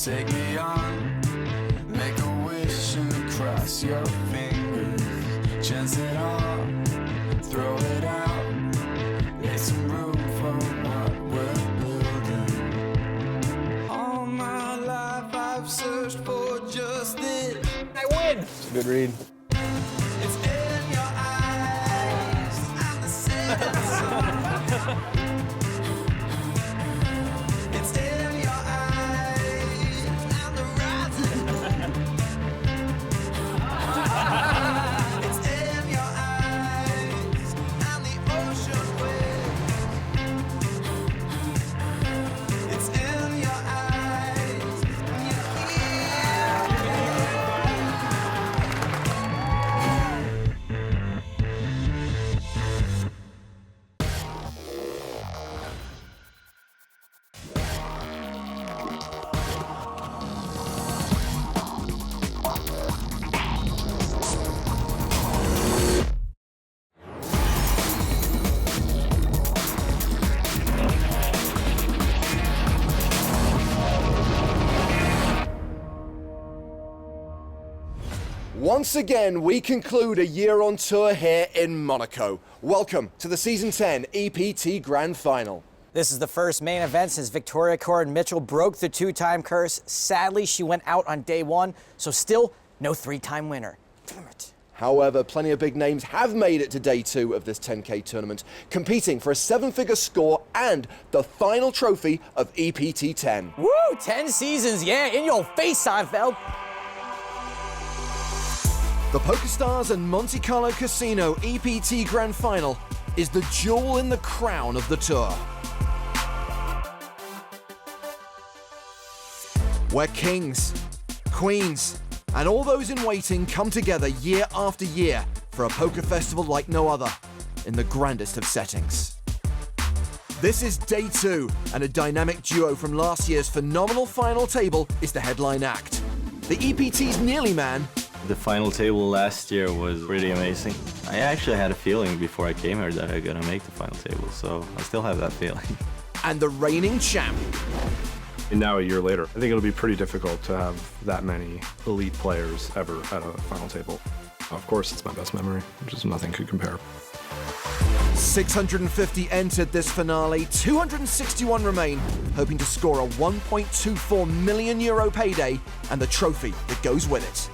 Take me on, make a wish and cross your fingers. Chance it all, throw it out. Make some room for what we're building. All my life I've searched for just this. I win! It's a good read. It's in your eyes. I'm the center. It's in your eyes. I'm the rising. It's in your eyes. I'm the ocean wave. It's in your eyes. You Once again, we conclude a year on tour here in Monaco. Welcome to the Season 10 EPT Grand Final. This is the first main event since Victoria Corin-Mitchell broke the two-time curse. Sadly, she went out on day one, so still no three-time winner. Damn it. However, plenty of big names have made it to day 2 of this 10K tournament, competing for a 7-figure score and the final trophy of EPT 10. Woo! 10 seasons, yeah, in your face, Seinfeld. The PokerStars and Monte Carlo Casino EPT Grand Final is the jewel in the crown of the tour. Where kings, queens, and all those in waiting come together year after year for a poker festival like no other, in the grandest of settings. This is day 2, and a dynamic duo from last year's phenomenal final table is the headline act. The EPT's Nearly Man. The final table last year was pretty amazing. I actually had a feeling before I came here that I was gonna make the final table, so I still have that feeling. And the reigning champ. And now a year later, I think it'll be pretty difficult to have that many elite players ever at a final table. Of course, it's my best memory, just nothing could compare. 650 entered this finale, 261 remain, hoping to score a €1.24 million payday and the trophy that goes with it.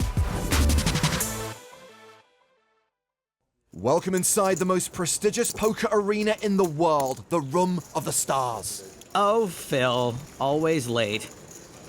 Welcome inside the most prestigious poker arena in the world, the Room of the Stars. Oh, Phil, always late.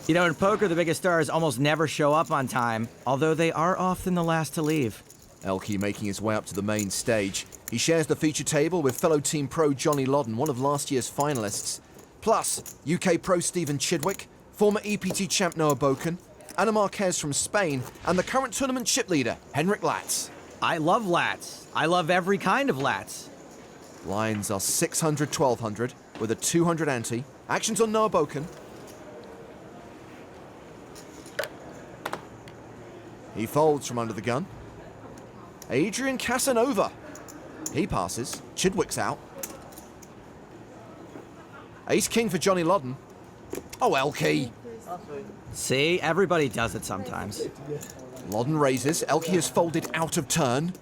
You know, in poker, the biggest stars almost never show up on time, although they are often the last to leave. Elke making his way up to the main stage. He shares the feature table with fellow team pro Johnny Lodden, one of last year's finalists. Plus, UK pro Stephen Chidwick, former EPT champ Noah Boken, Ana Marquez from Spain, and the current tournament chip leader, Henrik Latz. I love lats. I love every kind of lats. Lines are 600, 1200 with a 200 ante. Actions on Noah Boken. He folds from under the gun. Adrian Casanova. He passes. Chidwick's out. Ace-king for Johnny Lodden. Oh, Elke. See, everybody does it sometimes. Lodden raises. Elke has folded out of turn.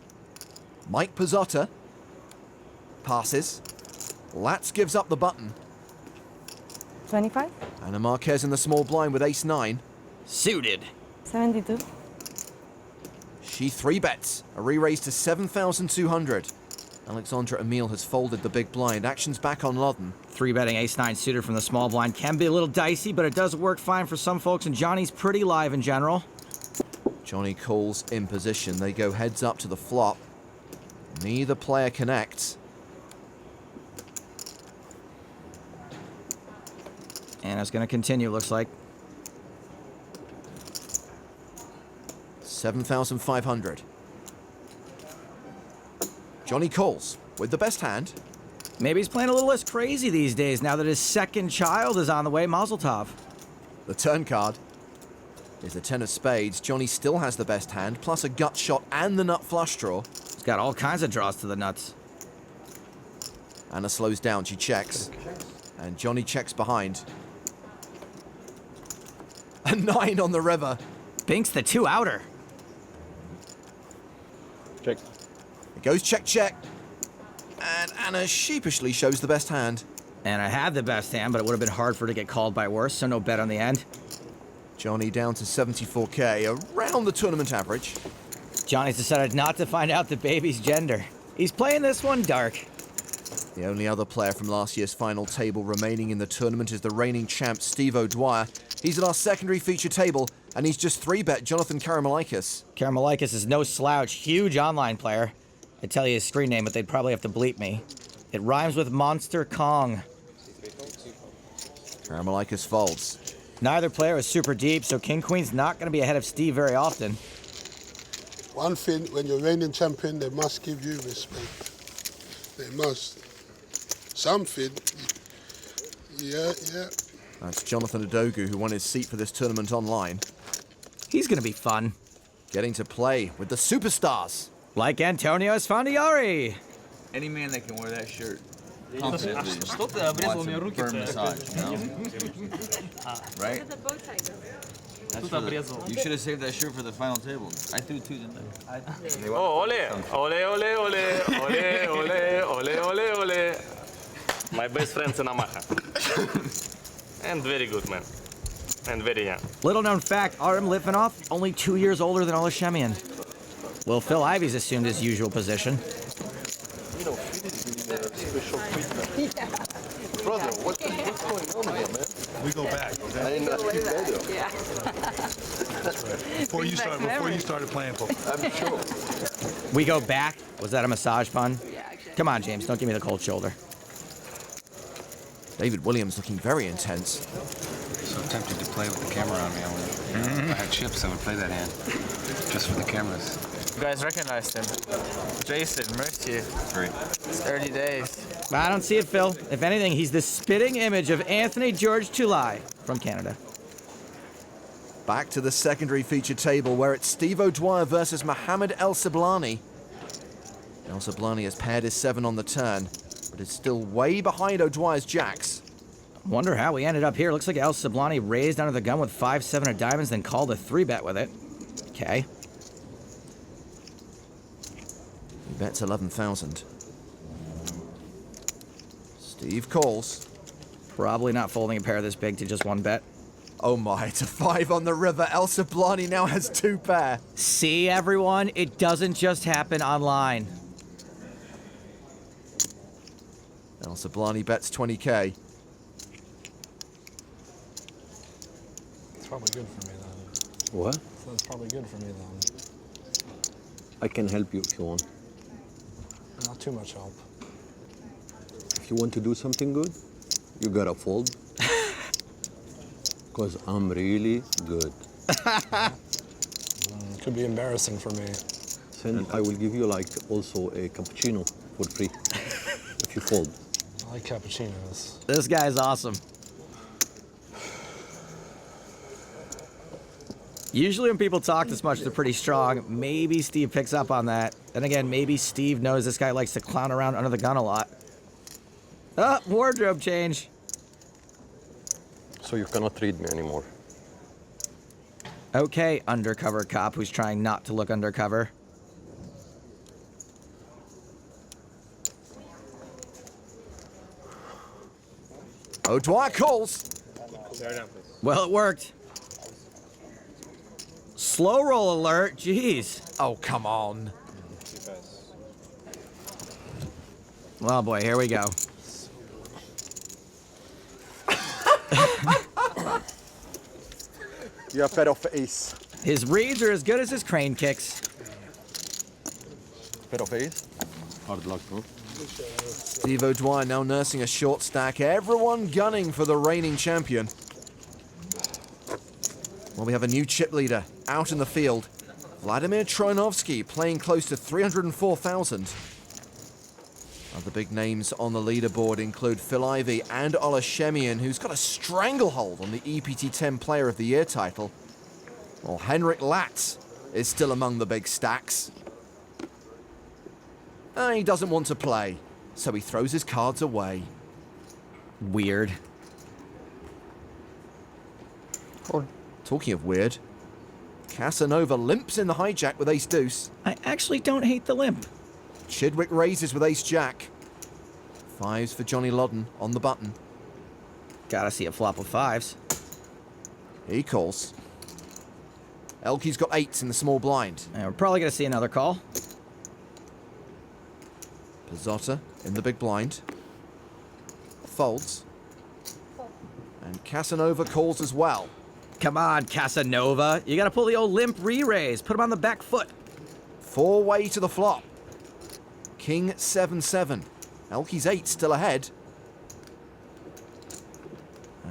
Mike Pizzotta passes. Latz gives up the button. 25. Ana Marquez in the small blind with ace-9. Suited. 72. She 3-bets. A re-raise to 7,200. Alexandra Emile has folded the big blind. Action's back on Lodden. 3-betting ace-9 suited from the small blind can be a little dicey, but it does work fine for some folks, and Johnny's pretty live in general. Johnny calls in position. They go heads up to the flop. Neither player connects. And it's going to continue, looks like. 7,500. Johnny calls with the best hand. Maybe he's playing a little less crazy these days now that his second child is on the way, Mazel Tov. The turn card is the 10 of spades. Johnny still has the best hand, plus a gut shot and the nut flush draw. He's got all kinds of draws to the nuts. Anna slows down, she checks. And Johnny checks behind. A 9 on the river. Binks the 2-outer. Check. It goes check, check. And Anna sheepishly shows the best hand. And I had the best hand, but it would have been hard for her to get called by worse, so no bet on the end. Johnny down to 74k, around the tournament average. Johnny's decided not to find out the baby's gender. He's playing this one dark. The only other player from last year's final table remaining in the tournament is the reigning champ Steve O'Dwyer. He's at our secondary feature table, and he's just 3-bet Jonathan Karamalaikas. Karamalaikas is no slouch, huge online player. I'd tell you his screen name, but they'd probably have to bleep me. It rhymes with Monster Kong. Karamalaikas folds. Neither player is super deep, so King Queen's not going to be ahead of Steve very often. One thing, when you're reigning champion, they must give you respect. They must. Something. Yeah. That's Jonathan Adogu, who won his seat for this tournament online. He's going to be fun. Getting to play with the superstars. Like Antonio Esfandiari. Any man that can wear that shirt confidently wants a firm massage, you know? Right? That's for you should have saved that shirt for the final table. I threw 2, didn't I? Oh, ole. My best friend's in Omaha. And very good man. And very young. Little known fact, Aram Litvinov, only 2 years older than Olashemian. Well, Phil Ivey's assumed his usual position. Brother, what's going on here, man? We go back, okay? I ain't not keep better. Yeah. Before you started playing poker. I'm sure. We go back? Was that a massage pun? Yeah, actually. Come on, James, don't give me the cold shoulder. David Williams looking very intense. So tempted to play with the camera on me. If I had chips, I would play that hand. Just for the cameras. You guys recognized him. Jason, Mercier. Great. It's early days. I don't see it, Phil. If anything, he's the spitting image of Anthony George Tulai from Canada. Back to the secondary feature table, where it's Steve O'Dwyer versus Mohamed El Sablani. El Sablani has paired his 7 on the turn, but is still way behind O'Dwyer's jacks. Wonder how we ended up here. Looks like El Sablani raised under the gun with 5-7 of diamonds, then called a 3-bet with it. Okay. He bets 11,000. Steve calls. Probably not folding a pair this big to just 1 bet. Oh my, to 5 on the river, El Sablani now has 2 pair. See, everyone? It doesn't just happen online. El Sablani bets 20k. It's probably good for me then. What? So it's probably good for me then. I can help you if you want. Not too much help. If you want to do something good, you gotta fold. Because I'm really good. Could be embarrassing for me. Then I will give you like also a cappuccino for free if you fold. I like cappuccinos. This guy's awesome. Usually when people talk this much, they're pretty strong. Maybe Steve picks up on that. Then again, maybe Steve knows this guy likes to clown around under the gun a lot. Oh, wardrobe change. So you cannot read me anymore. Okay, undercover cop who's trying not to look undercover. O'Dwyer calls. Well, it worked. Slow roll alert, jeez. Oh, come on. Oh boy, here we go. You have bet off ace. His reads are as good as his crane kicks. Bet off ace. Hard luck, huh? Steve O'Dwyer now nursing a short stack. Everyone gunning for the reigning champion. Well, we have a new chip leader out in the field. Vladimir Troinovsky playing close to 304,000. Other big names on the leaderboard include Phil Ivey and Ola Shemian, who's got a stranglehold on the EPT 10 Player of the Year title. While Henrik Latz is still among the big stacks. He doesn't want to play, so he throws his cards away. Weird. Talking of weird, Casanova limps in the hijack with ace-deuce. I actually don't hate the limp. Chidwick raises with ace-jack. Fives for Johnny Lodden on the button. Gotta see a flop of fives. He calls. Elke's got eights in the small blind. And we're probably gonna see another call. Pizzotta in the big blind. Folds. And Casanova calls as well. Come on, Casanova. You gotta pull the old limp re-raise. Put him on the back foot. Four-way to the flop. King 7-7. Elke's 8 still ahead.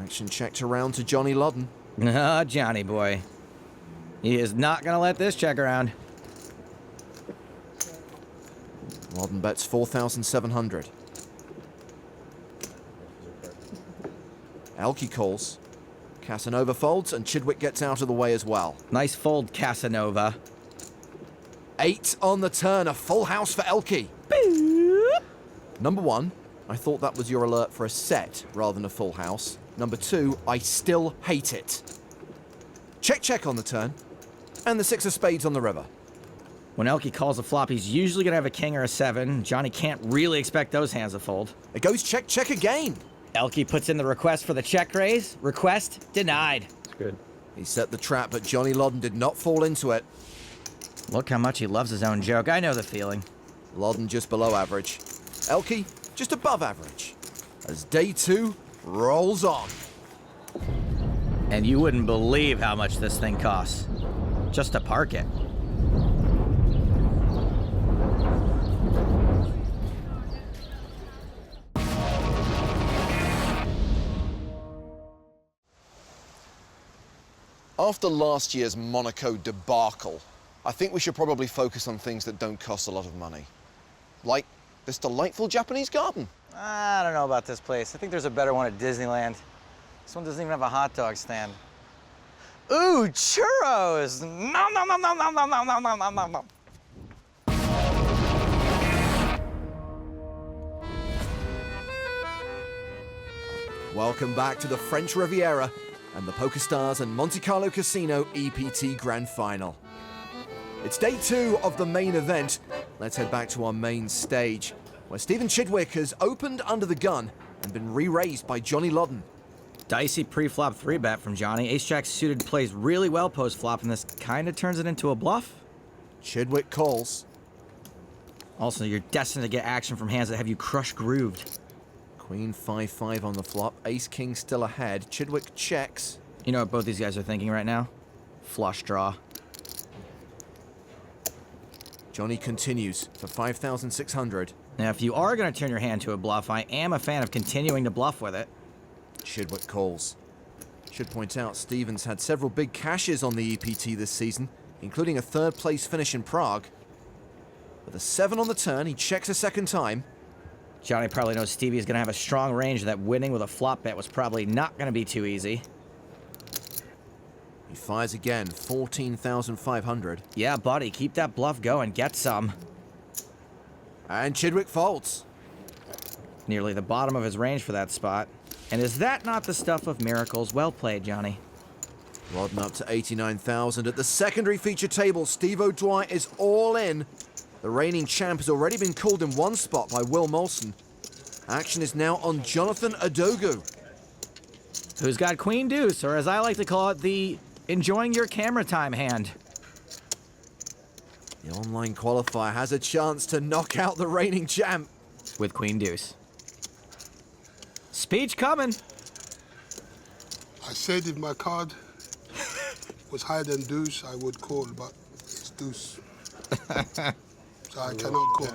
Action checked around to Johnny Lodden. Ah, Johnny boy. He is not gonna let this check around. Lodden bets 4,700. Elke calls. Casanova folds and Chidwick gets out of the way as well. Nice fold, Casanova. 8 on the turn, a full house for Elke. Number 1, I thought that was your alert for a set rather than a full house. Number 2, I still hate it. Check, check on the turn. And the 6 of spades on the river. When Elke calls a flop, he's usually gonna have a king or a 7. Johnny can't really expect those hands to fold. It goes check, check again. Elke puts in the request for the check raise. Request denied. It's good. He set the trap, but Johnny Lodden did not fall into it. Look how much he loves his own joke. I know the feeling. Lodden just below average. Elke just above average. As day 2 rolls on. And you wouldn't believe how much this thing costs. Just to park it. After last year's Monaco debacle, I think we should probably focus on things that don't cost a lot of money. Like this delightful Japanese garden. I don't know about this place. I think there's a better one at Disneyland. This one doesn't even have a hot dog stand. Ooh, churros! Nom nom nom nom nom nom nom nom nom nom nom nom. Welcome back to the French Riviera and the PokerStars and Monte Carlo Casino EPT Grand Final. It's day 2 of the main event. Let's head back to our main stage, where Stephen Chidwick has opened under the gun and been re-raised by Johnny Lodden. Dicey pre-flop 3-bet from Johnny. Ace-Jack suited plays really well post-flop, and this kind of turns it into a bluff. Chidwick calls. Also, you're destined to get action from hands that have you crush-grooved. Queen 5-5 on the flop. Ace-King still ahead. Chidwick checks. You know what both these guys are thinking right now? Flush draw. Johnny continues for 5,600. Now, if you are going to turn your hand to a bluff, I am a fan of continuing to bluff with it. Chidwick calls. Should point out Stevens had several big cashes on the EPT this season, including a 3rd place finish in Prague. With a 7 on the turn, he checks a second time. Johnny probably knows Stevie is going to have a strong range, that winning with a flop bet was probably not going to be too easy. He fires again, 14,500. Yeah, buddy, keep that bluff going, get some. And Chidwick folds. Nearly the bottom of his range for that spot. And is that not the stuff of miracles? Well played, Johnny. Rodden up to 89,000. At the secondary feature table, Steve O'Dwyer is all in. The reigning champ has already been called in one spot by Will Molson. Action is now on Jonathan Adogu. Who's got Queen Deuce, or as I like to call it, the enjoying your camera time hand. The online qualifier has a chance to knock out the reigning champ. With Queen Deuce. Speech coming. I said if my card was higher than deuce, I would call, but it's deuce. So I cannot call.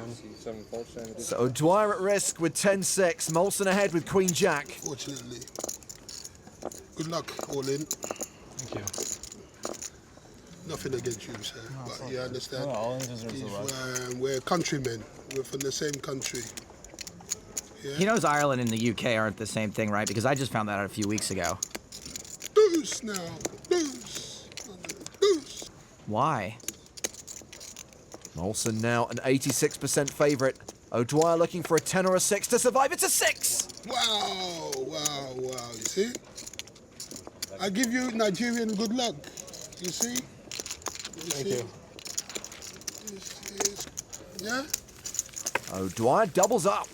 So O'Dwyer at risk with 10-6. Molson ahead with Queen Jack. Fortunately. Good luck, all in. Thank you. Nothing against you, sir, but you understand. No, all in deserves a luck. We're countrymen. We're from the same country. Yeah? He knows Ireland and the UK aren't the same thing, right? Because I just found that out a few weeks ago. Deuce now. Deuce. Deuce. Why? Molson now an 86% favourite. O'Dwyer looking for a 10 or a 6 to survive. It's a 6! Wow, wow, wow. You see? I give you Nigerian good luck. You see? Thank you. Yeah? O'Dwyer doubles up.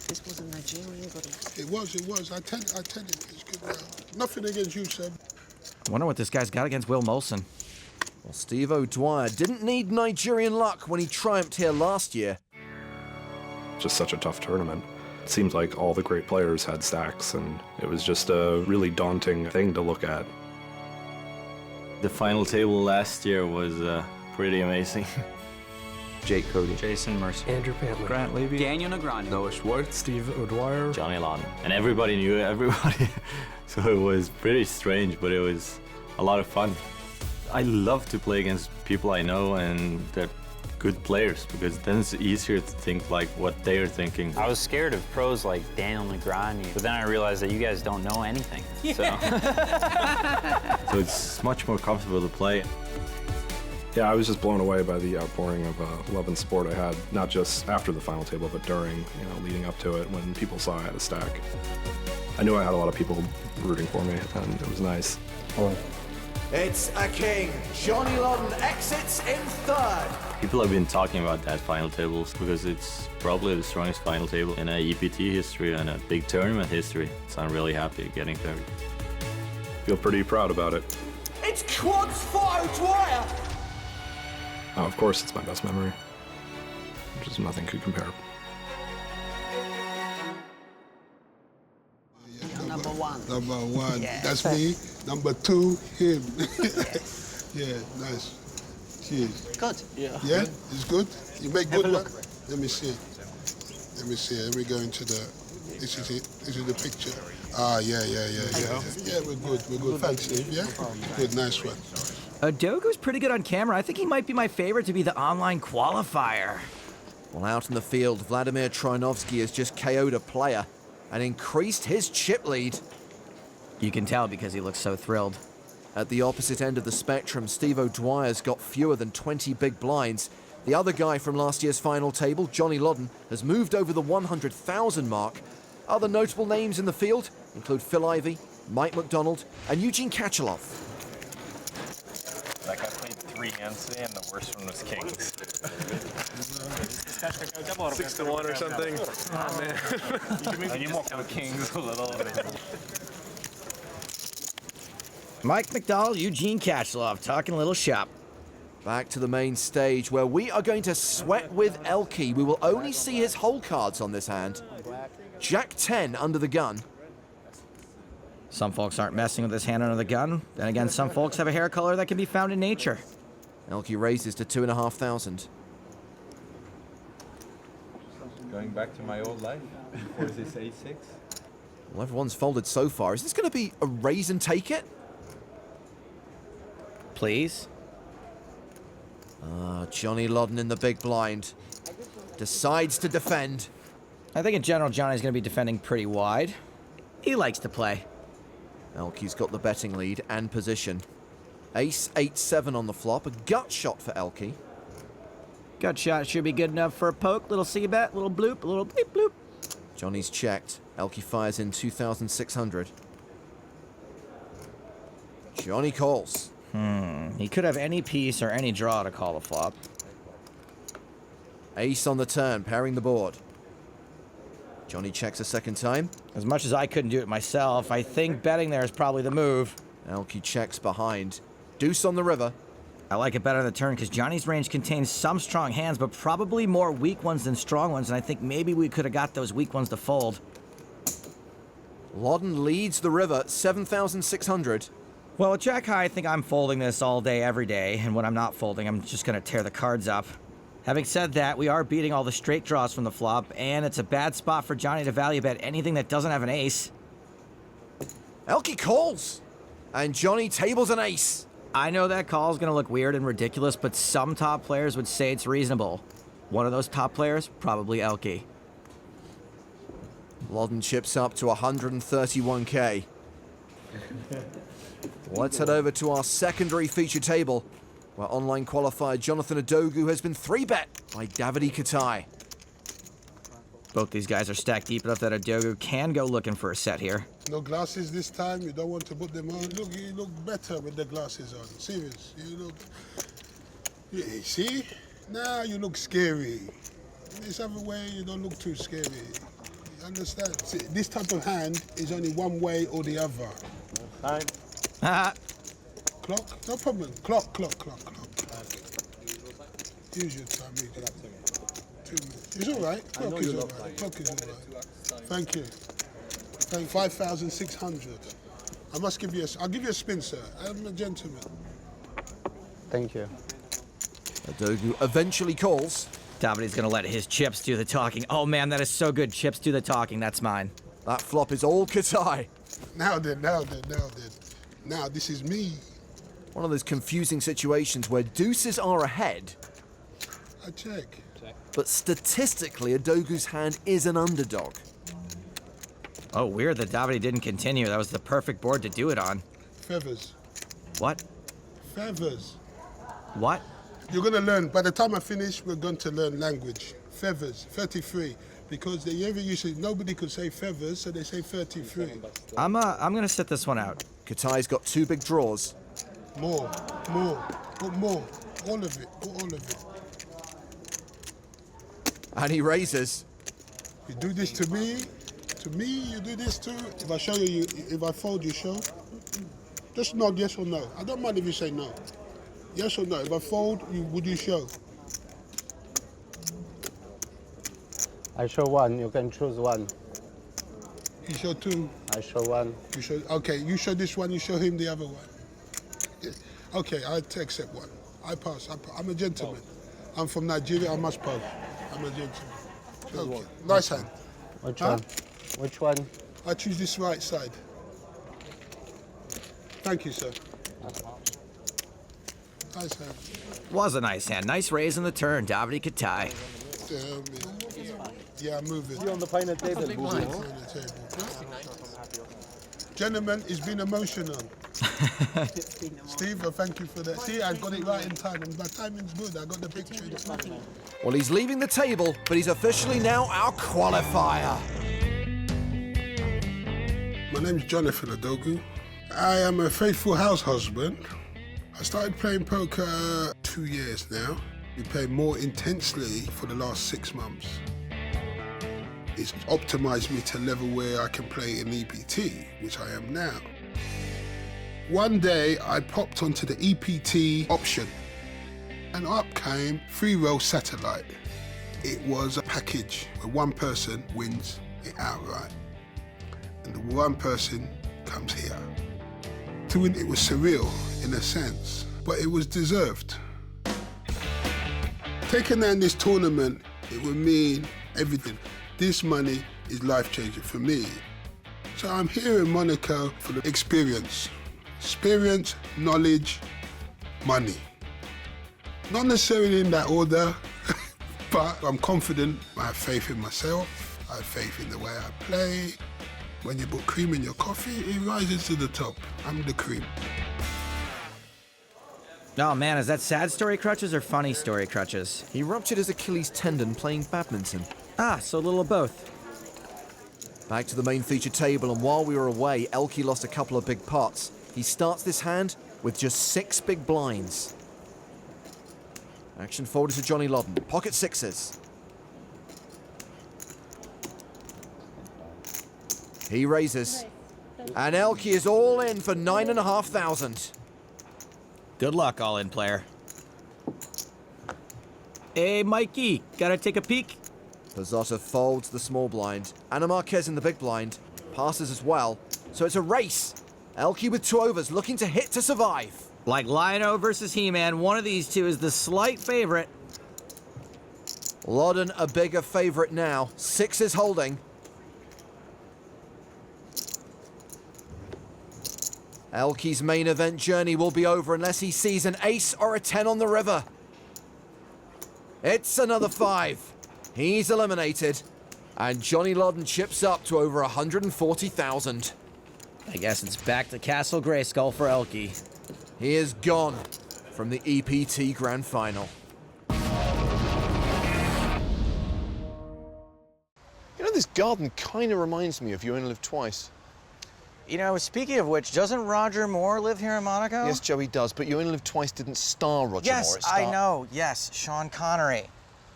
This was a Nigerian good luck. It was. I tell you, it's good now. Nothing against you, Seb. I wonder what this guy's got against Will Molson. Well, Steve O'Dwyer didn't need Nigerian luck when he triumphed here last year. Just such a tough tournament. It seems like all the great players had stacks, and it was just a really daunting thing to look at. The final table last year was pretty amazing. Jake Cody. Jason Mercer. Andrew Pantler. Grant Levy. Daniel Negron. Noah Schwartz. Steve O'Dwyer. Johnny Lawton. And everybody knew everybody. So it was pretty strange, but it was a lot of fun. I love to play against people I know and they're good players, because then it's easier to think like what they're thinking. I was scared of pros like Daniel Negron, but then I realized that you guys don't know anything. So it's much more comfortable to play. Yeah, I was just blown away by the outpouring of love and support I had, not just after the final table, but during, leading up to it, when people saw I had a stack. I knew I had a lot of people rooting for me, and it was nice. It's a king. Johnny Lawton exits in third. People have been talking about that final table because it's probably the strongest final table in a EPT history and a big tournament history. So I'm really happy getting third. Feel pretty proud about it. It's quads for O'Dwyer. Oh, of course, it's my best memory. Just nothing could compare. Number one. Number one. Yeah. That's me. Number two, him. Yeah, nice. Cheers. Good. Yeah, it's good. You make good one. Let me see. Let me go into the. This is it. This is the picture. Ah, yeah. Yeah, we're good. We're good. Thanks, Steve. Yeah, good. Nice one. Dogu's pretty good on camera. I think he might be my favorite to be the online qualifier. Well, out in the field, Vladimir Trinovsky has just KO'd a player and increased his chip lead. You can tell because he looks so thrilled. At the opposite end of the spectrum, Steve O'Dwyer's got fewer than 20 big blinds. The other guy from last year's final table, Johnny Lawton, has moved over the 100,000 mark. Other notable names in the field include Phil Ivey, Mike McDonald, and Eugene Kachalov. Like I played 3 hands today, and the worst one was kings. 6-1 or something. Oh man. I need more kings a little. Mike McDonald, Eugene Kachalov, talking a little shop. Back to the main stage, where we are going to sweat with Elke. We will only see his hole cards on this hand. Jack 10 under the gun. Some folks aren't messing with this hand under the gun. Then again, some folks have a hair color that can be found in nature. Elke raises to 2,500. Going back to my old life, before this A6. Well, everyone's folded so far. Is this going to be a raise and take it? Please? Johnny Lawton in the big blind. Decides to defend. I think in general, Johnny's going to be defending pretty wide. He likes to play. Elke's got the betting lead and position. Ace 8-7 on the flop. A gut shot for Elke. Gut shot should be good enough for a poke. Little C-bet, little bloop, a little bleep bloop. Johnny's checked. Elke fires in 2,600. Johnny calls. He could have any piece or any draw to call the flop. Ace on the turn, pairing the board. Johnny checks a second time. As much as I couldn't do it myself, I think betting there is probably the move. Elke checks behind. Deuce on the river. I like it better on the turn because Johnny's range contains some strong hands, but probably more weak ones than strong ones, and I think maybe we could have got those weak ones to fold. Lawton leads the river, 7,600. Well, with Jack High, I think I'm folding this all day, every day, and when I'm not folding, I'm just going to tear the cards up. Having said that, we are beating all the straight draws from the flop, and it's a bad spot for Johnny to value bet anything that doesn't have an ace. Elke calls, and Johnny tables an ace. I know that call is going to look weird and ridiculous, but some top players would say it's reasonable. One of those top players, probably Elke. Lawton chips up to 131k. Let's head over to our secondary feature table, where online qualifier Jonathan Adogu has been 3-bet by Davide Katai. Both these guys are stacked deep enough that Adogu can go looking for a set here. No glasses this time. You don't want to put them on. Look, you look better with the glasses on. Serious. You look. Yeah, see? Now you look scary. This other way, you don't look too scary. You understand? See, this type of hand is only one way or the other. Ah. Clock? No problem. Clock. Use your time. 2 minutes. It's all right. Clock is all right. Clock is all right. Thank you. 5,600. I must give you I'll give you a spin, sir. I'm a gentleman. Thank you. Adogu eventually calls. Davide's gonna let his chips do the talking. Oh man, that is so good. Chips do the talking. That's mine. That flop is all Katai. Now then. Now this is me. One of those confusing situations where deuces are ahead, I check. but statistically, Adogu's hand is an underdog. Oh, weird that Davide didn't continue. That was the perfect board to do it on. Feathers. What? Feathers. What? You're going to learn. By the time I finish, we're going to learn language. Feathers, 33. Because nobody could say feathers, so they say 33. I'm gonna sit this one out. Katai's got 2 big draws. More. Put more. All of it. And he raises. You do this to me, you do this too. If I show you, if I fold, you show. Just nod yes or no. I don't mind if you say no. Yes or no. If I fold, would you show? I show 1. You can choose 1. You show 2. I show 1. You show. Okay. You show this one. You show him the other one. Yeah. Okay. I accept 1. I pass. I'm a gentleman. I'm from Nigeria. I must pass. I'm a gentleman. Okay. Nice hand. Which one? Which one? I choose this right side. Thank you, sir. Nice hand. Was a nice hand. Nice raise in the turn. Davide Katai. Yeah, I'm moving. You on the final table, Gentlemen, it's been emotional. Steve, thank you for that. See, I got it right in time. And my timing's good. I got the picture. Well, he's leaving the table, but he's officially now our qualifier. My name's Jonathan Adogu. I am a faithful house husband. I started playing poker 2 years now. We play more intensely for the last 6 months. It's optimized me to a level where I can play in EPT, which I am now. One day, I popped onto the EPT option, and up came 3-roll satellite. It was a package where one person wins it outright, and the one person comes here. To win, it was surreal in a sense, but it was deserved. Taking down this tournament, it would mean everything. This money is life-changing for me. So I'm here in Monaco for the experience. Experience, knowledge, money. Not necessarily in that order, but I'm confident. I have faith in myself. I have faith in the way I play. When you put cream in your coffee, it rises to the top. I'm the cream. Oh man, is that sad story crutches or funny story crutches? He ruptured his Achilles tendon playing badminton. Ah, so a little of both. Back to the main feature table, and while we were away, Elke lost a couple of big pots. He starts this hand with just 6 big blinds. Action forwarded to Johnny Lodden. Pocket 6s. He raises. And Elke is all in for 9,500. Good luck, all-in player. Hey, Mikey, gotta take a peek? Pizzotta folds the small blind. Ana Marquez in the big blind. Passes as well. So it's a race. Elke with 2 overs, looking to hit to survive. Like Lion-O versus He-Man, one of these two is the slight favorite. Lodden a bigger favorite now. 6 is holding. Elke's main event journey will be over unless he sees an ace or a 10 on the river. It's another 5. He's eliminated. And Johnny Lodden chips up to over 140,000. I guess it's back to Castle Grayskull for Elke. He is gone from the EPT Grand Final. garden kind of reminds me of You Only Live Twice. You know, speaking of which, doesn't Roger Moore live here in Monaco? Yes, Joey does, but You Only Live Twice didn't star Roger Moore. Yes, I know. Yes, Sean Connery. Do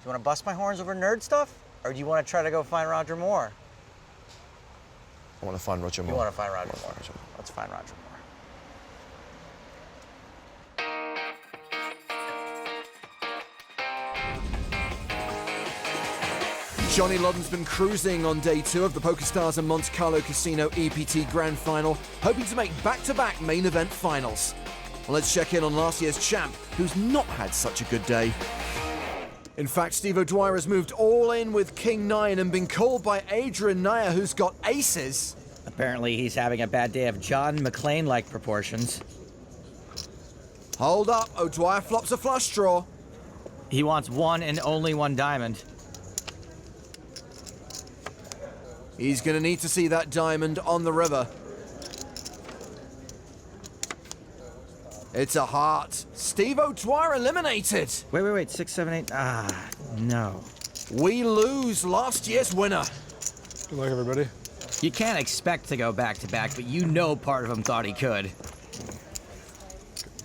you want to bust my horns over nerd stuff? Or do you want to try to go find Roger Moore? I want to find Roger Moore. You want to find Roger Moore. Let's find Roger Moore. Johnny Loddon's been cruising on day 2 of the PokerStars and Monte Carlo Casino EPT Grand Final, hoping to make back-to-back main event finals. Well, let's check in on last year's champ, who's not had such a good day. In fact, Steve O'Dwyer has moved all in with King 9 and been called by Adrian Naya, who's got aces. Apparently he's having a bad day of John McClane-like proportions. Hold up, O'Dwyer flops a flush draw. He wants one and only one diamond. He's going to need to see that diamond on the river. It's a heart. Steve O'Dwyer eliminated. Wait. 6, 7, 8. Ah, no. We lose last year's winner. Good luck, everybody. You can't expect to go back-to-back, but you know part of him thought he could.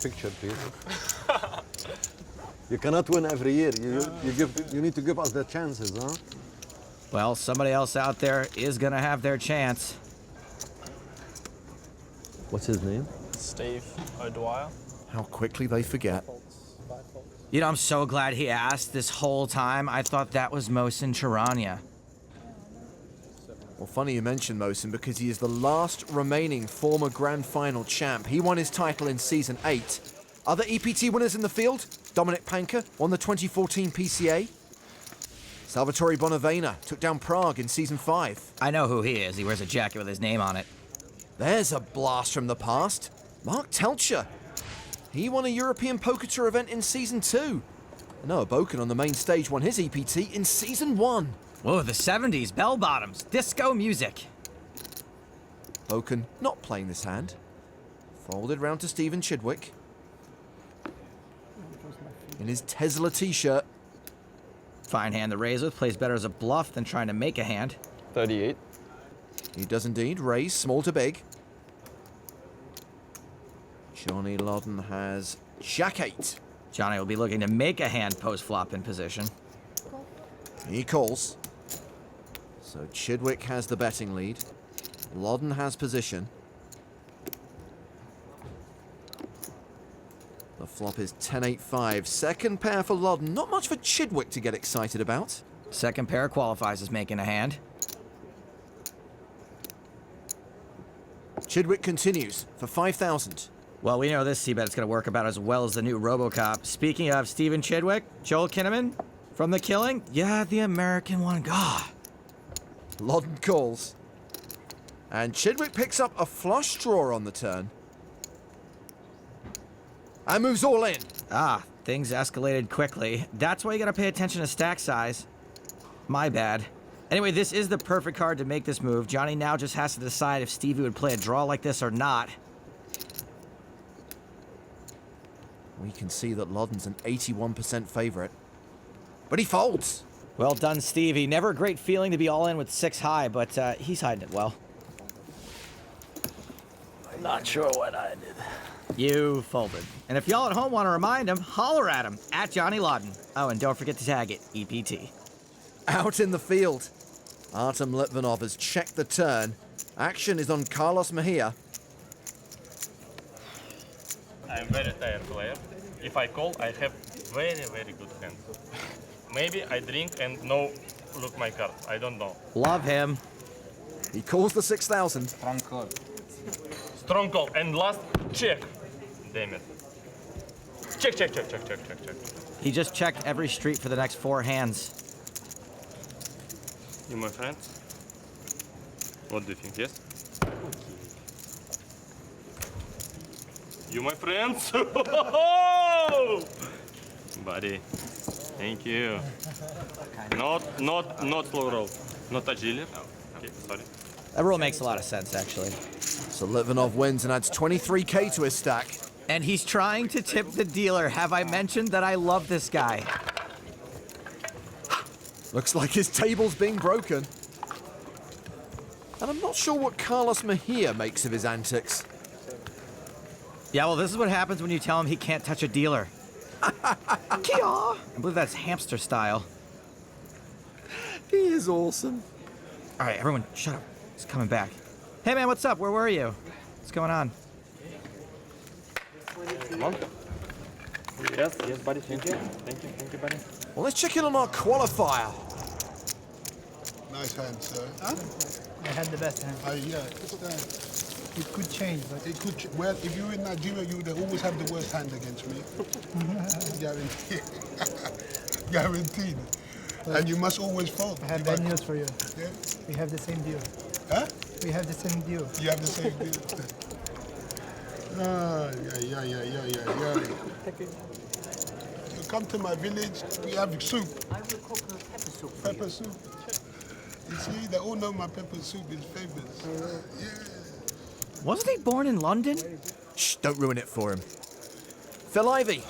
Picture, please. You cannot win every year. You need to give us the chances, huh? Well, somebody else out there is gonna have their chance. What's his name? Steve O'Dwyer. How quickly they forget. You know, I'm so glad he asked this whole time. I thought that was Mohsen Charania. Well, funny you mention Mohsen because he is the last remaining former Grand Final champ. He won his title in Season 8. Other EPT winners in the field? Dominic Panker won the 2014 PCA. Salvatore Bonavena took down Prague in Season 5. I know who he is. He wears a jacket with his name on it. There's a blast from the past. Mark Telcher. He won a European Poker Tour event in Season 2. Noah Boken on the main stage won his EPT in Season 1. Whoa, the 70s, bell bottoms, disco music. Boken not playing this hand. Folded round to Stephen Chidwick. In his Tesla t-shirt. Fine hand to raise with, plays better as a bluff than trying to make a hand. 38. He does indeed raise small to big. Johnny Loddon has Jack 8. Johnny will be looking to make a hand post-flop in position. He calls. So Chidwick has the betting lead. Loddon has position. The flop is 10-8-5. Second pair for Loddon. Not much for Chidwick to get excited about. Second pair qualifies as making a hand. Chidwick continues for 5,000. Well, we know this C-bet's going to work about as well as the new RoboCop. Speaking of Stephen Chidwick, Joel Kinnaman from The Killing. Yeah, the American one. God. Loddon calls. And Chidwick picks up a flush draw on the turn. And moves all in. Ah, things escalated quickly. That's why you got to pay attention to stack size. My bad. Anyway, this is the perfect card to make this move. Johnny now just has to decide if Stevie would play a draw like this or not. We can see that Loddon's an 81% favorite. But he folds. Well done, Stevie. Never a great feeling to be all in with 6 high, but he's hiding it well. I'm not sure what I did. You folded. And if y'all at home want to remind him, holler at him, at Johnny Loddon. Oh, and don't forget to tag it, EPT. Out in the field. Artem Litvinov has checked the turn. Action is on Carlos Mejia. I'm very tired player. If I call, I have very, very good hand. Maybe I drink and no look my card. I don't know. Love him. He calls the 6,000. Strong call. Strong call. And last, check. Damn it. Check, check, check, check, check, check, check. He just checked every street for the next 4 hands. You my friend? What do you think, yes? You my friends? Buddy, thank you. Not slow roll. Not touch dealer. Okay, sorry. That rule makes a lot of sense, actually. So Litvinov wins and adds 23k to his stack. And he's trying to tip the dealer. Have I mentioned that I love this guy? Looks like his table's being broken. And I'm not sure what Carlos Mejia makes of his antics. Yeah, well, this is what happens when you tell him he can't touch a dealer. Kia! I believe that's hamster style. He is awesome. All right, everyone, shut up. He's coming back. Hey, man, what's up? Where were you? What's going on? Monte. Yes, buddy. Thank you, buddy. Well, let's check in on our qualifier. Nice hand, sir. Huh? I had the best hand. Yeah, understand. It could change, but It could. Well, if you were in Nigeria, you would always have the worst hand against me. Guaranteed. Guaranteed. And you must always fold. I have bad news for you. Yeah? We have the same deal. Huh? We have the same deal. You have the same deal. Yeah. You come to my village, we have soup. I will cook pepper soup. Pepper soup. You see, they all know my pepper soup is famous. Yeah. Wasn't he born in London? Shh, don't ruin it for him. Phil Ivey,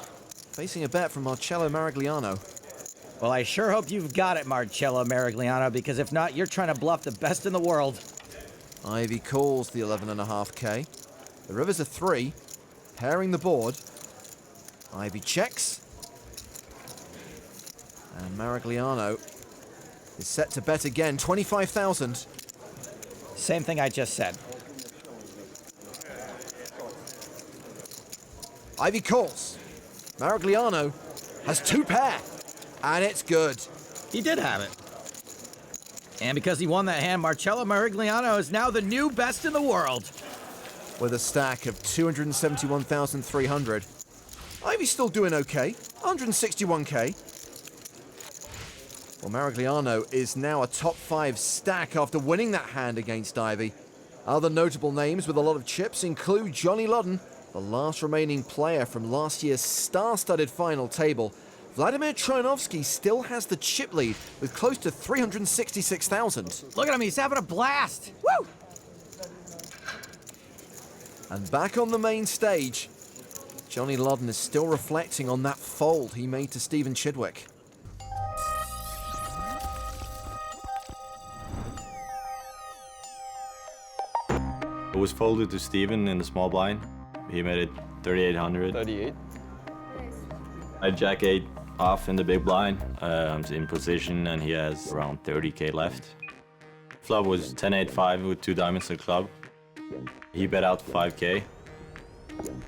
facing a bet from Marcello Marigliano. Well, I sure hope you've got it, Marcello Marigliano, because if not, you're trying to bluff the best in the world. Ivey calls the 11.5K. The river's a 3, pairing the board. Ivey checks. And Marigliano is set to bet again, 25,000. Same thing I just said. Ivey calls. Marigliano has 2 pair. And it's good. He did have it. And because he won that hand, Marcello Marigliano is now the new best in the world. With a stack of 271,300. Ivey's still doing okay. 161K. Well, Marigliano is now a top 5 stack after winning that hand against Ivey. Other notable names with a lot of chips include Johnny Ludden, the last remaining player from last year's star-studded final table. Vladimir Troianovski still has the chip lead with close to 366,000. Look at him, he's having a blast. Woo! And back on the main stage, Johnny Ludden is still reflecting on that fold he made to Stephen Chidwick. It was folded to Steven in the small blind. He made it 3,800. 38. I jack 8 off in the big blind. I'm in position and he has around 30K left. Flop was 10-8-5 with 2 diamonds in the club. He bet out 5K.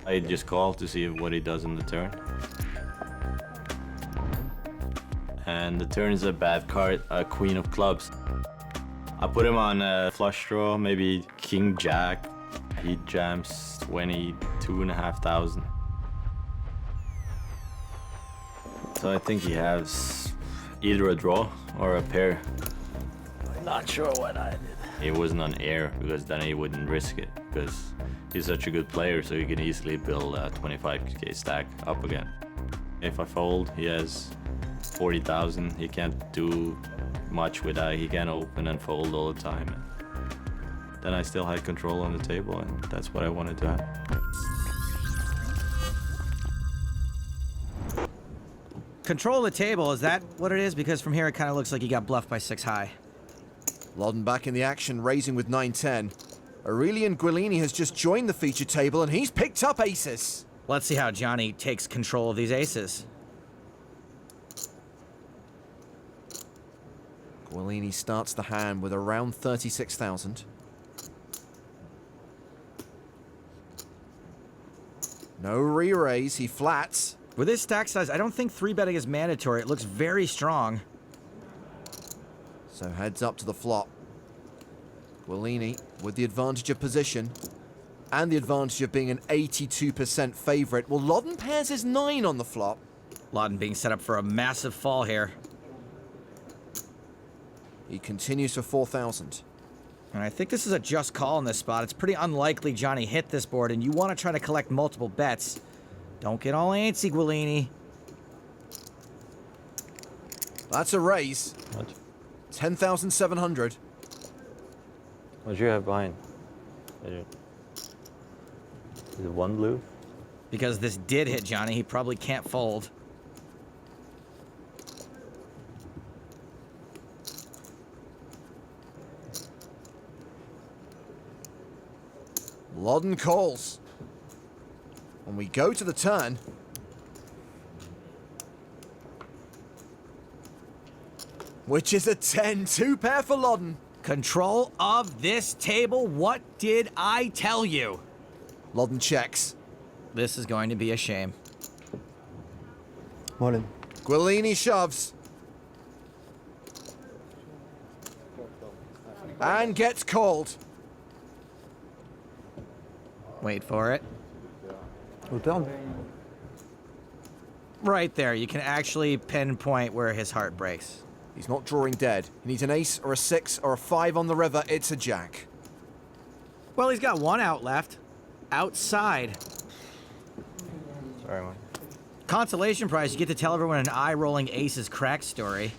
I just called to see what he does in the turn. And the turn is a bad card, a queen of clubs. I put him on a flush draw, maybe king jack. He jams 22,500. So I think he has either a draw or a pair. Not sure what I did. It wasn't on air because then he wouldn't risk it because he's such a good player, so he can easily build a 25K stack up again. If I fold, he has 40,000. He can't do much with that. He can open and fold all the time. Then I still had control on the table, and that's what I wanted to have. Control the table, is that what it is? Because from here it kind of looks like he got bluffed by 6 high. Ludden back in the action, raising with 9-10. Aurelian Guillini has just joined the feature table and he's picked up aces. Let's see how Johnny takes control of these aces. Guillini starts the hand with around 36,000. No re-raise, he flats. With his stack size, I don't think 3-betting is mandatory. It looks very strong. So heads up to the flop. Guillini with the advantage of position and the advantage of being an 82% favorite. Well, Ludden pairs his 9 on the flop. Ludden being set up for a massive fall here. He continues for 4,000. And I think this is a just call in this spot. It's pretty unlikely Johnny hit this board, and you want to try to collect multiple bets. Don't get all antsy, Guillini. That's a raise. What? 10,700. What do you have behind? Is it 1 blue? Because this did hit Johnny, he probably can't fold. Loddon calls. When we go to the turn, which is a 10, 2 pair for Loddon. Control of this table? What did I tell you? Loddon checks. This is going to be a shame. Morning. Guillini shoves. And gets called. Wait for it. Return. Right there, you can actually pinpoint where his heart breaks. He's not drawing dead. He needs an ace or a 6 or a 5 on the river. It's a jack. Well, he's got one out left. Outside. Sorry, man. Consolation prize, you get to tell everyone an eye-rolling aces crack story.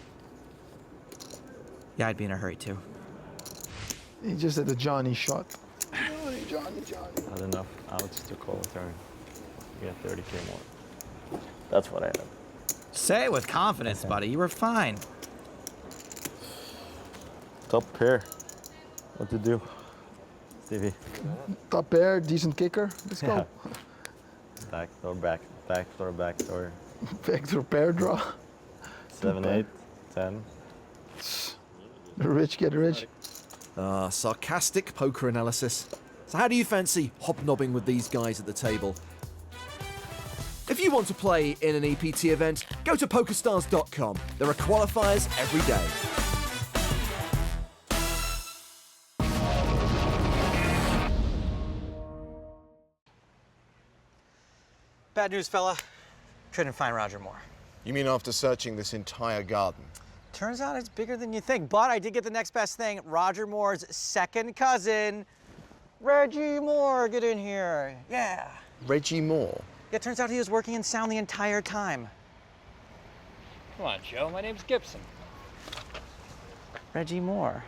Yeah, I'd be in a hurry too. He just had a Johnny shot. Not enough outs to call a turn. You get 30k more. That's what I have. Say it with confidence, buddy. You were fine. Top pair. What to do? Stevie. Top pair, decent kicker. Let's go. Backdoor, backdoor, backdoor. Backdoor pair draw. 7, 8, 10. The rich get rich. Sarcastic poker analysis. So how do you fancy hobnobbing with these guys at the table? If you want to play in an EPT event, go to PokerStars.com. There are qualifiers every day. Bad news, fella. Couldn't find Roger Moore. You mean after searching this entire garden? Turns out it's bigger than you think, but I did get the next best thing. Roger Moore's second cousin, Reggie Moore. Get in here. Yeah. Reggie Moore? Yeah, turns out he was working in sound the entire time. Come on, Joe. My name's Gibson. Reggie Moore.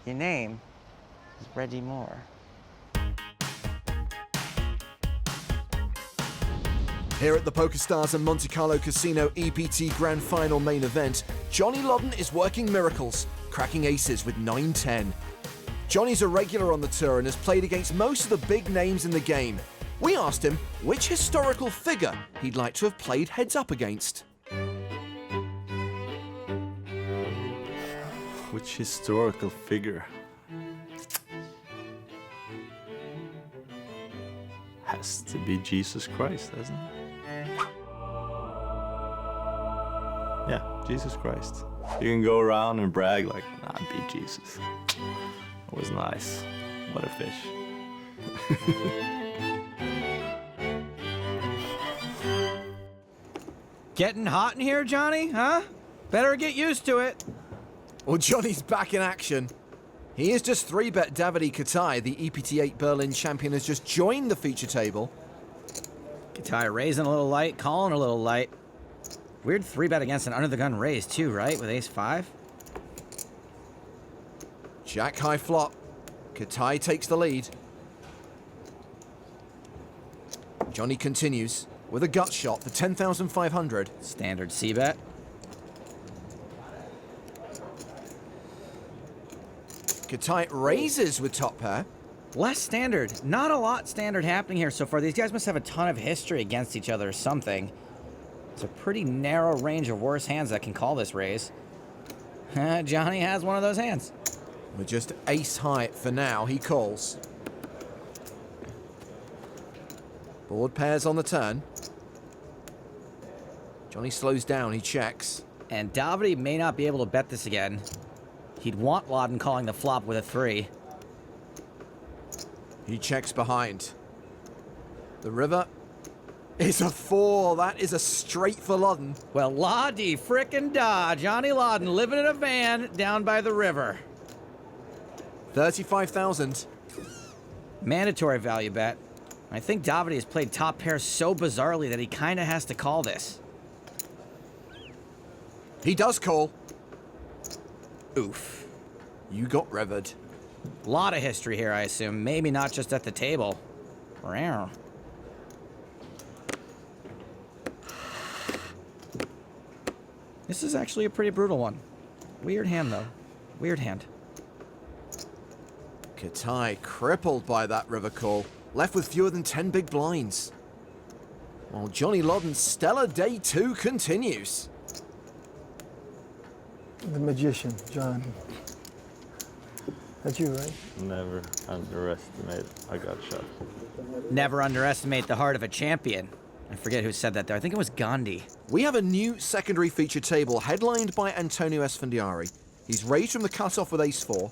Your name is Reggie Moore. Here at the PokerStars and Monte Carlo Casino EPT Grand Final main event, Johnny Loddon is working miracles, cracking aces with 9-10. Johnny's a regular on the tour and has played against most of the big names in the game. We asked him which historical figure he'd like to have played heads up against. Which historical figure? Has to be Jesus Christ, doesn't it? Yeah, Jesus Christ. You can go around and brag like, nah, I beat Jesus. It was nice. What a fish. Getting hot in here, Johnny, huh? Better get used to it. Well, Johnny's back in action. He is just 3-bet Davide Katai, the EPT8 Berlin champion, has just joined the feature table. Katai raising a little light, calling a little light. Weird 3-bet against an under-the-gun raise too, right? With ace-5. Jack high flop. Katai takes the lead. Johnny continues with a gut shot for 10,500. Standard C-bet. Katai raises with top pair. Less standard. Not a lot standard happening here so far. These guys must have a ton of history against each other or something. It's a pretty narrow range of worse hands that can call this raise. Johnny has one of those hands. With just ace high for now, he calls. Board pairs on the turn. Johnny slows down, he checks. And Davide may not be able to bet this again. He'd want Loddon calling the flop with a 3. He checks behind. The river is a 4. That is a straight for Loddon. Well, la-di frickin' da. Johnny Loddon living in a van down by the river. 35,000. Mandatory value bet. I think Davide has played top pair so bizarrely that he kind of has to call this. He does call. Oof. You got revered. Lot of history here, I assume. Maybe not just at the table. Rawr. This is actually a pretty brutal one. Weird hand, though. Weird hand. Katai crippled by that river call, left with fewer than 10 big blinds. While Johnny Loddon's stellar day 2 continues. The magician, John. That's you, right? Never underestimate a gut shot. Never underestimate the heart of a champion. I forget who said that there. I think it was Gandhi. We have a new secondary feature table headlined by Antonio Esfandiari. He's raised from the cutoff with ace-4.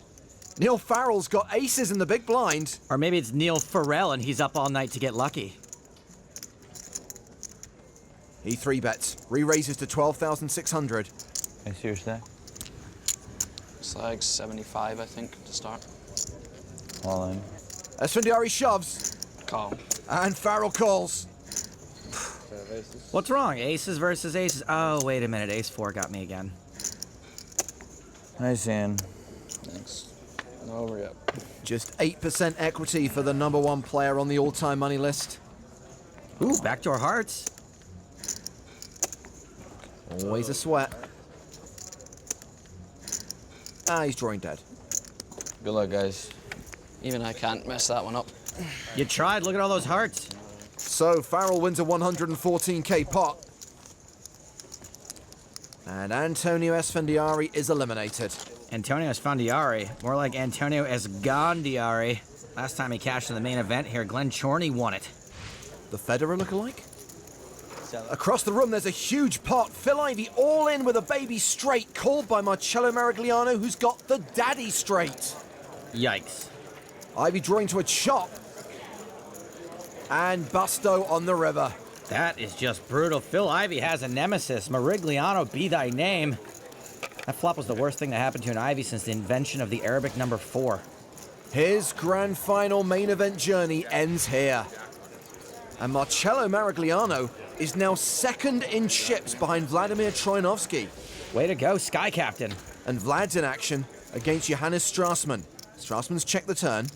Neil Farrell's got aces in the big blind. Or maybe it's Neil Farrell and he's up all night to get lucky. He 3-bets, re-raises to 12,600. I see your stack. It's like 75, I think, to start. All in. Esfandiari shoves. Call. And Farrell calls. What's wrong? Aces versus aces? Oh, wait a minute. Ace-4 got me again. Nice hand. Thanks. No over yet. Just 8% equity for the #1 player on the all-time money list. Ooh, backdoor hearts. Always a sweat. Ah, he's drawing dead. Good luck, guys. Even I can't mess that one up. You tried. Look at all those hearts. So Farrell wins a 114k pot. And Antonio Esfandiari is eliminated. Antonio Esfandiari. More like Antonio Esgandiari. Last time he cashed in the main event here, Glenn Chorney won it. The Federer lookalike? Across the room, there's a huge pot. Phil Ivey all in with a baby straight, called by Marcello Marigliano, who's got the daddy straight. Yikes. Ivey drawing to a chop. And Busto on the river. That is just brutal. Phil Ivey has a nemesis. Marigliano be thy name. That flop was the worst thing that happened to an Ivey since the invention of the Arabic #4. His grand final main event journey ends here. And Marcello Marigliano is now second in chips behind Vladimir Troianovski. Way to go, Sky Captain. And Vlad's in action against Johannes Strassman. Strassman's checked the turn.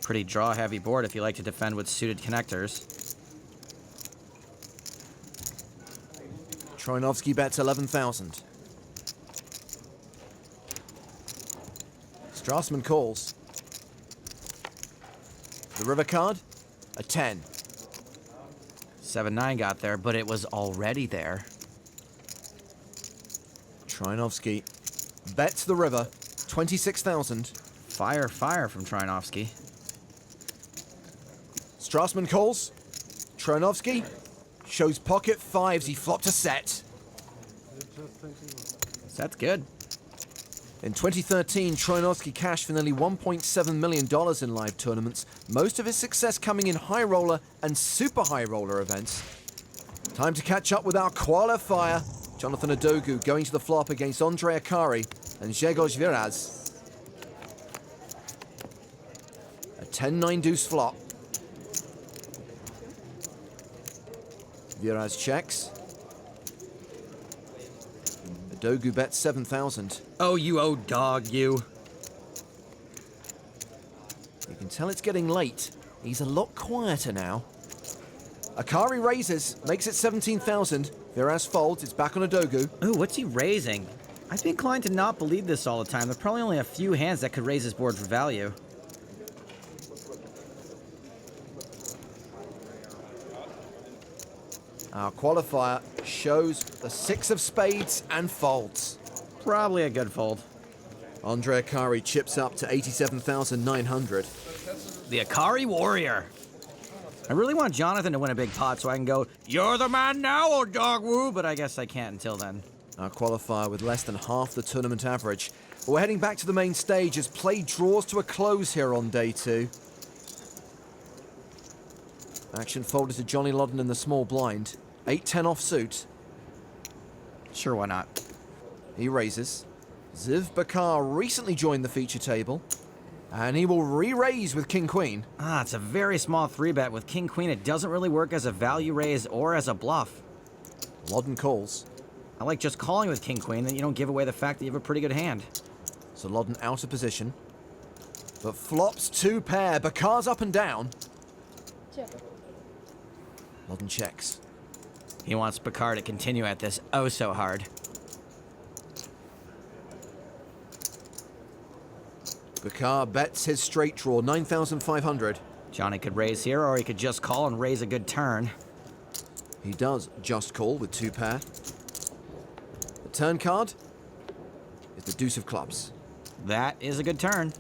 Pretty draw-heavy board if you like to defend with suited connectors. Troianovski bets 11,000. Strassman calls. The river card, a 10. 7-9 got there, but it was already there. Troianovski bets the river, 26,000. Fire from Troianovski. Strassman calls. Troianovski shows pocket fives. He flopped a set. That's good. In 2013, Troianovski cashed for nearly $1.7 million in live tournaments, most of his success coming in high roller and super high roller events. Time to catch up with our qualifier. Jonathan Adogu going to the flop against Andre Akari and Grzegorz Viraz. A 10-9 deuce flop. Viraz checks. Adogu bets 7,000. Oh, you old dog, you. You can tell it's getting late. He's a lot quieter now. Akari raises, makes it 17,000. Viraz folds, it's back on Adogu. Ooh, what's he raising? I'd be inclined to not believe this all the time. There are probably only a few hands that could raise his board for value. Our qualifier shows the 6 of spades and folds. Probably a good fold. Andre Akari chips up to 87,900. The Akari Warrior. I really want Jonathan to win a big pot so I can go, "You're the man now, old dog woo," but I guess I can't until then. Our qualifier with less than half the tournament average. We're heading back to the main stage as play draws to a close here on day 2. Action folded to Johnny Loddon in the small blind. 8-10 offsuit. Sure, why not? He raises. Ziv Bakar recently joined the feature table. And he will re-raise with King-Queen. Ah, it's a very small 3-bet. With King-Queen, it doesn't really work as a value raise or as a bluff. Loddon calls. I like just calling with King-Queen, then you don't give away the fact that you have a pretty good hand. So Loddon out of position. But flops 2 pair. Bakar's up and down. Check. Loddon checks. He wants Bakar to continue at this oh so hard. Bakar bets his straight draw, 9,500. Johnny could raise here, or he could just call and raise a good turn. He does just call with 2 pair. The turn card is the deuce of clubs. That is a good turn.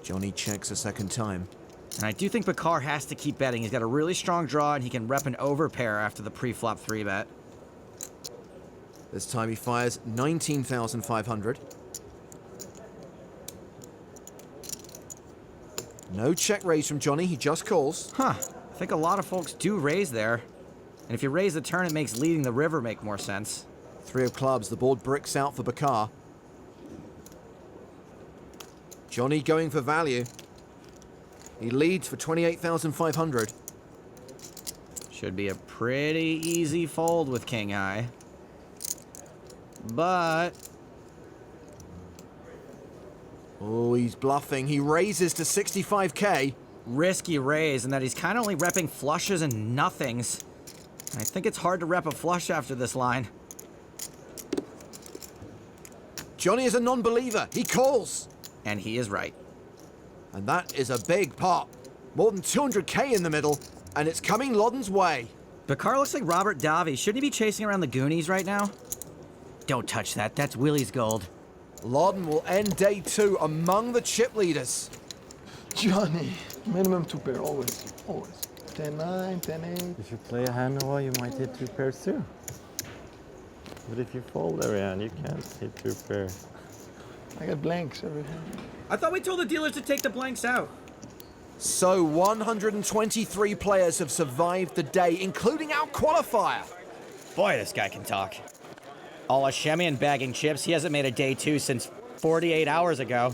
Johnny checks a second time. And I do think Bakar has to keep betting. He's got a really strong draw, and he can rep an overpair after the pre-flop 3-bet. This time he fires 19,500. No check raise from Johnny, he just calls. Huh, I think a lot of folks do raise there. And if you raise the turn, it makes leading the river make more sense. 3 of clubs, the board bricks out for Bakar. Johnny going for value. He leads for 28,500. Should be a pretty easy fold with king high. But... oh, he's bluffing. He raises to 65K. Risky raise, in that he's kind of only repping flushes and nothings. I think it's hard to rep a flush after this line. Johnny is a non-believer. He calls. And he is right. And that is a big pot. More than 200K in the middle, and it's coming Loddon's way. Bakar looks like Robert Davi. Shouldn't he be chasing around the Goonies right now? Don't touch that. That's Willie's gold. Loddon will end day 2 among the chip leaders. Johnny, minimum 2 pair, always, always. 10-9, 10-8. If you play a hand over, you might hit 2 pairs too. But if you fold every hand, you can't hit 2 pairs. I got blanks every hand. I thought we told the dealers to take the blanks out. So 123 players have survived the day, including our qualifier. Boy, this guy can talk. All Ashemian bagging chips. He hasn't made a day 2 since 48 hours ago.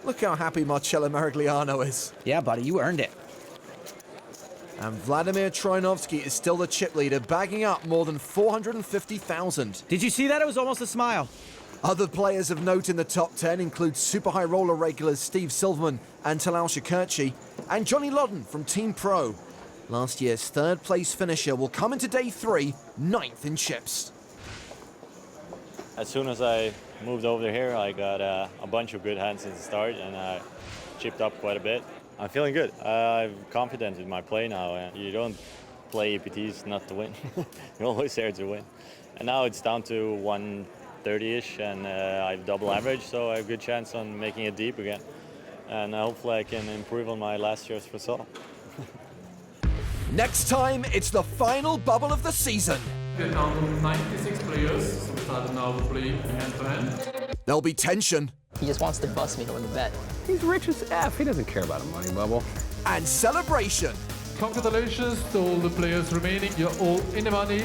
Look how happy Marcello Maragliano is. Yeah, buddy, you earned it. And Vladimir Trinovsky is still the chip leader, bagging up more than 450,000. Did you see that? It was almost a smile. Other players of note in the top 10 include super high roller regulars Steve Silverman and Talal Shakurchi, and Johnny Loddon from Team Pro. Last year's 3rd place finisher will come into day 3, 9th in chips. As soon as I moved over here, I got a bunch of good hands at the start, and I chipped up quite a bit. I'm feeling good. I'm confident in my play now. You don't play EPTs not to win. You're always there to win. And now it's down to 130-ish, and I have double average, so I have a good chance on making it deep again. And hopefully I can improve on my last year's result. Next time, it's the final bubble of the season. We're down to 96 players, so we start now playing hand-to-hand. There'll be tension. He just wants to bust me to win the bet. He's rich as F. He doesn't care about a money bubble. And celebration. Congratulations to all the players remaining. You're all in the money.